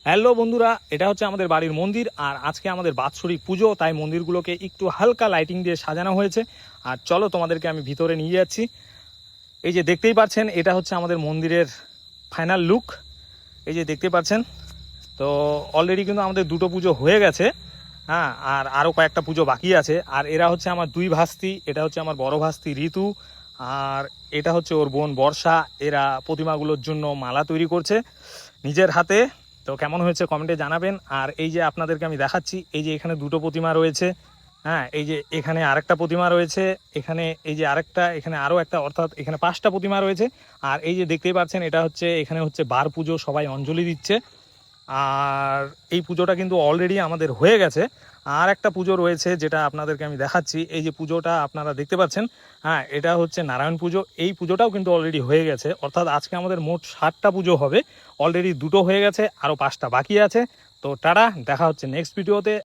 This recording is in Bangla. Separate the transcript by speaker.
Speaker 1: হ্যালো বন্ধুরা, এটা হচ্ছে আমাদের বাড়ির মন্দির। আর আজকে আমাদের বাৎসরিক পুজো, তাই মন্দিরগুলোকে একটু হালকা লাইটিং দিয়ে সাজানো হয়েছে। আর চলো তোমাদেরকে আমি ভিতরে নিয়ে যাচ্ছি। এই যে দেখতেই পাচ্ছেন, এটা হচ্ছে আমাদের মন্দিরের ফাইনাল লুক। এই যে দেখতে পাচ্ছেন, তো অলরেডি কিন্তু আমাদের দুটো পুজো হয়ে গেছে। হ্যাঁ, আর আরও কয়েকটা পুজো বাকি আছে। আর এরা হচ্ছে আমার দুই ভাস্তি, এটা হচ্ছে আমার বড় ভাস্তি ঋতু, আর এটা হচ্ছে ওর বোন বর্ষা। এরা প্রতিমাগুলোর জন্য মালা তৈরি করছে নিজের হাতে। তো কেমন হয়েছে কমেন্টে জানাবেন। আর এই যে আপনাদেরকে আমি দেখাচ্ছি, এই যে এখানে দুটো প্রতিমা রয়েছে। হ্যাঁ, এই যে এখানে আরেকটা প্রতিমা রয়েছে, এখানে এই যে আরেকটা, এখানে আরও একটা, অর্থাৎ এখানে 5টা প্রতিমা রয়েছে। আর এই যে দেখতেই পাচ্ছেন, এটা হচ্ছে এখানে হচ্ছে বার পুজো, সবাই অঞ্জলি দিচ্ছে। আর এই পুজোটা কিন্তু অলরেডি আমাদের হয়ে গেছে। আর একটা পুজো রয়েছে যেটা আপনাদেরকে আমি দেখাচ্ছি। এই যে পুজোটা আপনারা দেখতে পাচ্ছেন, হ্যাঁ, এটা হচ্ছে নারায়ণ পুজো। এই পুজোটাও কিন্তু অলরেডি হয়ে গেছে, অর্থাৎ আজকে আমাদের মোট 7টা পুজো হবে। অলরেডি দুটো হয়ে গেছে, আরও 5টা বাকি আছে। তো টাটা, দেখা হচ্ছে নেক্সট ভিডিওতে।